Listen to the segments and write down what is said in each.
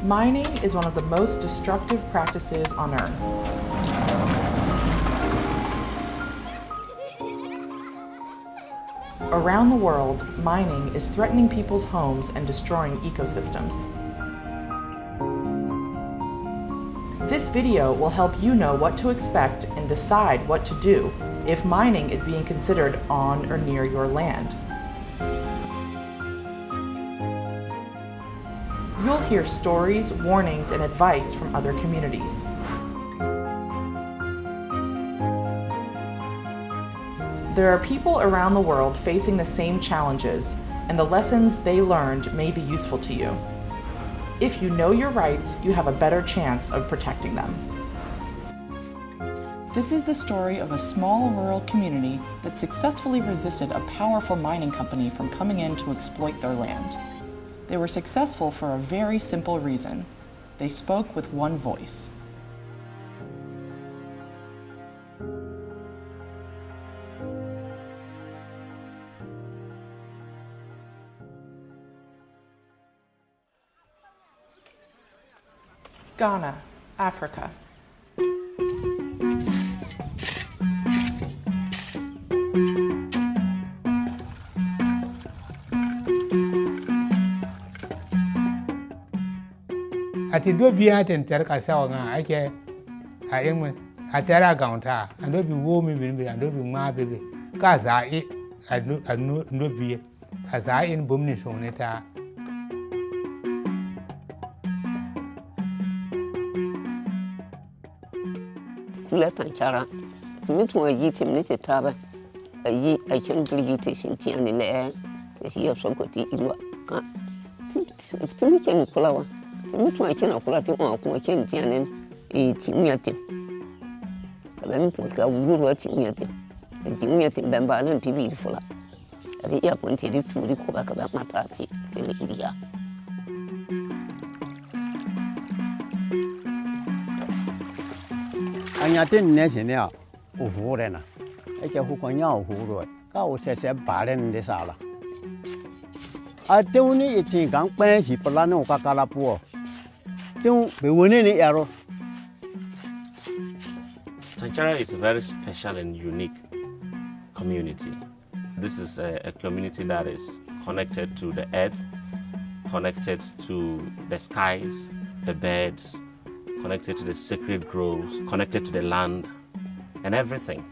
Mining is one of the most destructive practices on Earth. Around the world, mining is threatening people's homes and destroying ecosystems. This video will help you know what to expect and decide what to do if mining is being considered on or near your land. You'll hear stories, warnings, and advice from other communities. There are people around the world facing the same challenges, and the lessons they learned may be useful to you. If you know your rights, you have a better chance of protecting them. This is the story of a small rural community that successfully resisted a powerful mining company from coming in to exploit their land. They were successful for a very simple reason. They spoke with one voice. Ghana, Africa. Ati do biya ten ter ka sawa nga ake a yin a tera gaunta ando bi wo mi bin bi ando bi ma bebe ka za I ando bi ka za in bomni sonne ta Letan chara mutum a yi tim ne ta ba a yi a kin girgi ta shin ti an le da shi ya son ko ti ilwa ka tun kin kulawa mutum a kin kula ti on kuma kin ti an ti mu yatim kala mutum ka wuro ti mu yatim ban ba lan pibi fula ari ya kun ti di turi ko ba ka ba mata ti le iriya Anya tin ne chene a u fu re na e che hu ko nya u hu ro ka u se ba re de sa la a te u ni ti gang pe si pla no ka la pu te u be woni ni ya ro Tanchara is a very special and unique community. This is a community that is connected to the earth, connected to the skies, the birds, connected to the sacred groves, connected to the land and everything.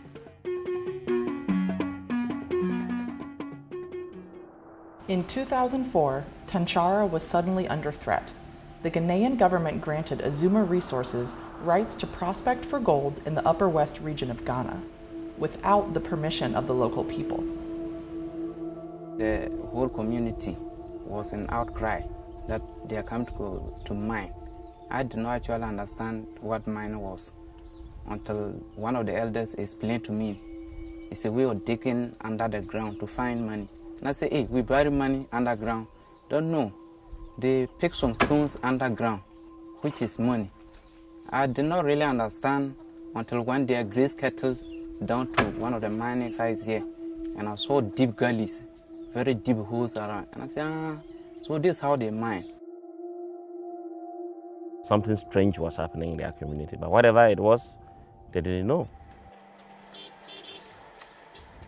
In 2004, Tanchara was suddenly under threat. The Ghanaian government granted Azuma Resources rights to prospect for gold in the Upper West region of Ghana, without the permission of the local people. The whole community was an outcry that they are come to mine. I did not actually understand what mine was until one of the elders explained to me. It's a way of digging under the ground to find money. And I said, hey, we bury money underground. Don't know. They pick some stones underground, which is money. I did not really understand until one day I grazed cattle down to one of the mining sites here, and I saw deep gullies, very deep holes around. And I said, so this is how they mine. Something strange was happening in their community, but whatever it was, they didn't know.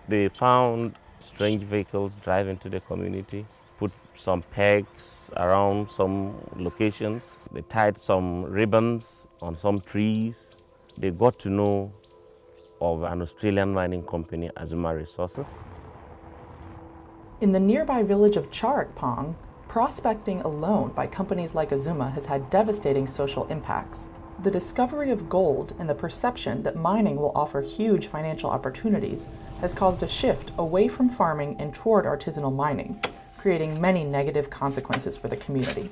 They found strange vehicles drive into the community, put some pegs around some locations. They tied some ribbons on some trees. They got to know of an Australian mining company, Azuma Resources. In the nearby village of Charakpong, prospecting alone by companies like Azuma has had devastating social impacts. The discovery of gold and the perception that mining will offer huge financial opportunities has caused a shift away from farming and toward artisanal mining, creating many negative consequences for the community.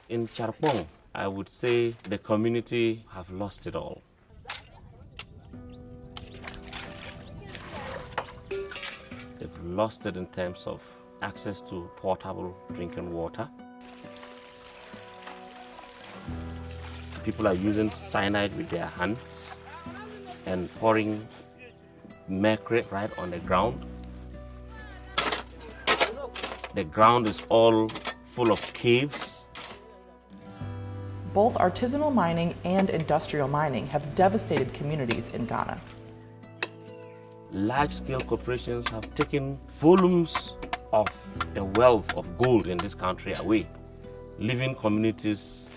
In Charakpong, I would say the community have lost it all. They've lost it in terms of access to potable drinking water. People are using cyanide with their hands and pouring mercury right on the ground. The ground is all full of caves. Both artisanal mining and industrial mining have devastated communities in Ghana. Large-scale corporations have taken volumes of the wealth of gold in this country away, leaving communities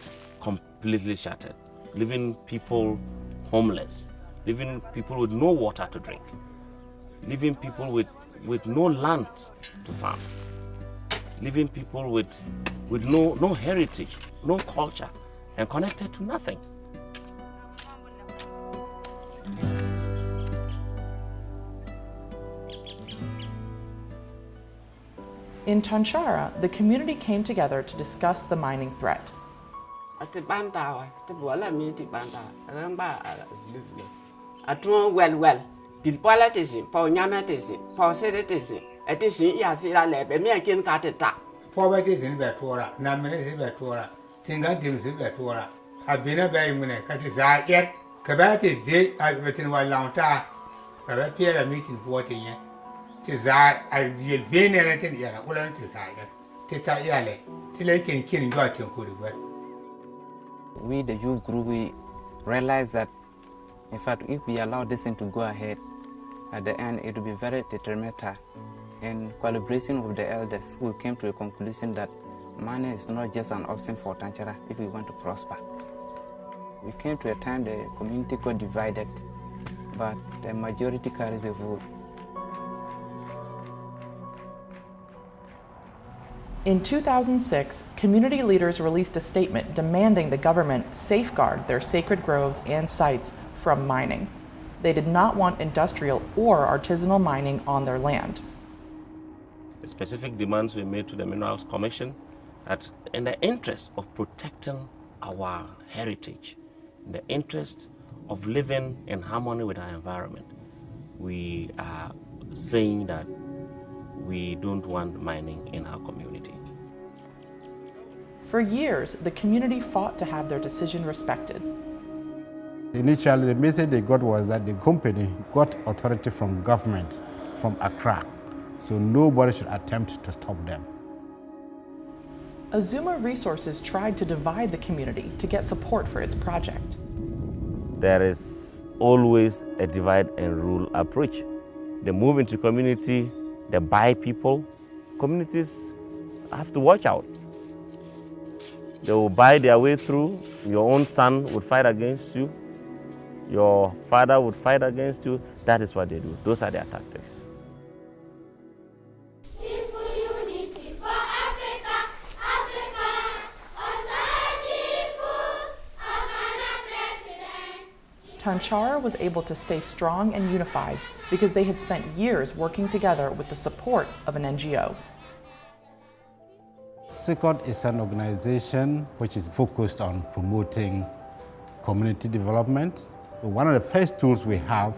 completely shattered, leaving people homeless, leaving people with no water to drink, leaving people with no land to farm, leaving people with no heritage, no culture, and connected to nothing. In Tanchara, the community came together to discuss the mining threat. Poverty is in Betora, Namin is in Betora, Tingadim is in Betora. I've been a very minute, that is yet. Kabati, they have written one long time. I appear a meeting for 14 years. I will be anything yet. I wouldn't desire. Tita Yale, till I can kill God your good work. We, the youth group, we realize that, in fact, if we allow this thing to go ahead, at the end it will be very detrimental. In collaboration with the elders, we came to a conclusion that money is not just an option for Tanchara if we want to prosper. We came to a time the community got divided, but the majority carries the vote. In 2006, community leaders released a statement demanding the government safeguard their sacred groves and sites from mining. They did not want industrial or artisanal mining on their land. The specific demands were made to the Minerals Commission that in the interest of protecting our heritage, in the interest of living in harmony with our environment, we are saying that we don't want mining in our community. For years, the community fought to have their decision respected. Initially, the message they got was that the company got authority from government, from Accra, so nobody should attempt to stop them. Azuma Resources tried to divide the community to get support for its project. There is always a divide and rule approach. They move into community, they buy people. Communities have to watch out. They will buy their way through. Your own son would fight against you. Your father would fight against you. That is what they do. Those are their tactics. Tanchara was able to stay strong and unified because they had spent years working together with the support of an NGO. SICOT is an organization which is focused on promoting community development. One of the first tools we have,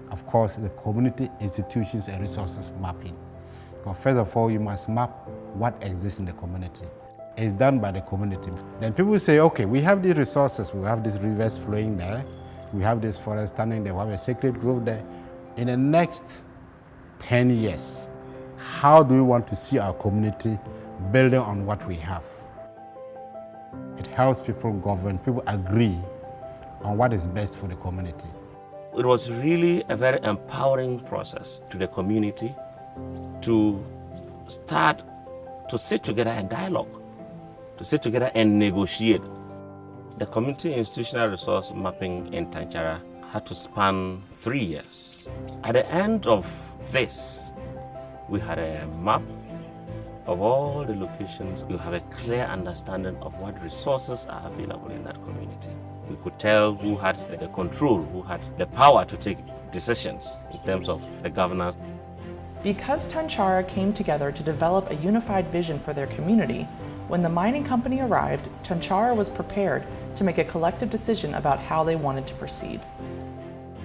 of course, the community institutions and resources mapping. Because first of all, you must map what exists in the community. It's done by the community. Then people say, okay, we have these resources, we have these rivers flowing there, we have this forest standing there, we have a sacred grove there. In the next 10 years, how do we want to see our community building on what we have? It helps people govern, people agree on what is best for the community. It was really a very empowering process to the community to start to sit together and dialogue, to sit together and negotiate. The community institutional resource mapping in Tanchara had to span 3 years. At the end of this, we had a map of all the locations. You have a clear understanding of what resources are available in that community. We could tell who had the control, who had the power to take decisions in terms of the governance. Because Tanchara came together to develop a unified vision for their community, when the mining company arrived, Tanchara was prepared to make a collective decision about how they wanted to proceed.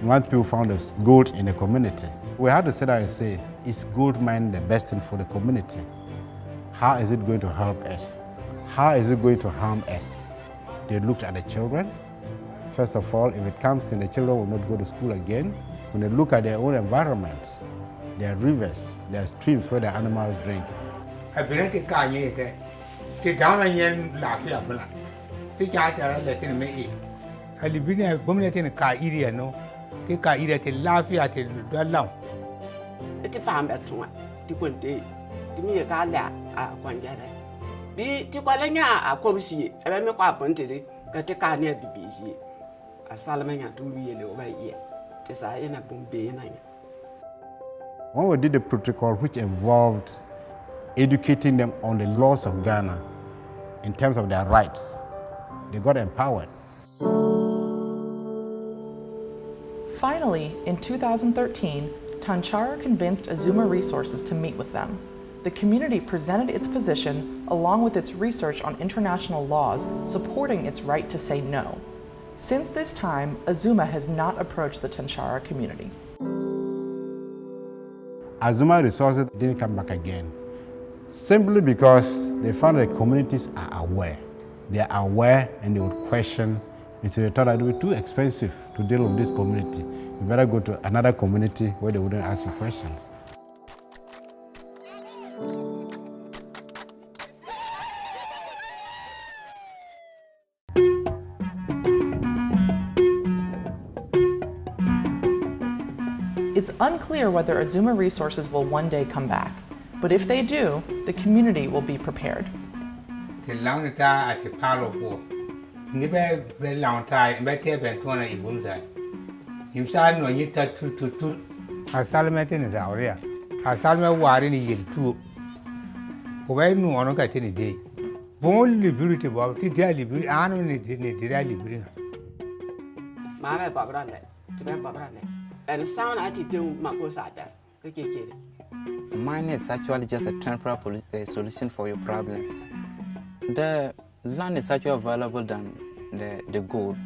Once people found there's gold in the community, we had to sit down and say, is gold mining the best thing for the community? How is it going to help us? How is it going to harm us? They looked at the children. First of all, if it comes in, the children will not go to school again. When they look at their own environment, their rivers, their streams where the animals drink. te dama yen lafiya bula te ja tara le tin me e alibine gwamnati ne ka iriya no te ka iriya te lafiya te dalau ti pam betwa ti konte ti mi ka la a kwanjare bi ti kwalenya a komsi ebe me kwa pontere ka te ka ne bibiji asalamanya tu yele o ba ye ti sa ina bombe na nya. When we did the protocol which involved educating them on the laws of Ghana in terms of their rights, they got empowered. Finally, in 2013, Tanchara convinced Azuma Resources to meet with them. The community presented its position along with its research on international laws supporting its right to say no. Since this time, Azuma has not approached the Tanchara community. Azuma Resources didn't come back again, simply because they found that communities are aware. They are aware and they would question. So they thought that it would be too expensive to deal with this community. You better go to another community where they wouldn't ask you questions. It's unclear whether Azuma Resources will one day come back, but if they do, the community will be prepared. te launta at the palo po ni be launta be te ben tona ibumza himsa no ni ta tu asalmete ni zawria asalme wari ni yeltu ko be nu ono ka te ni de bon liberty bo ti de liberty anu ni de liberty Ma me babra le ti be babra le and sound attitude makosa da kake kere. Mine is actually just a temporary solution for your problems. The land is actually valuable than the gold.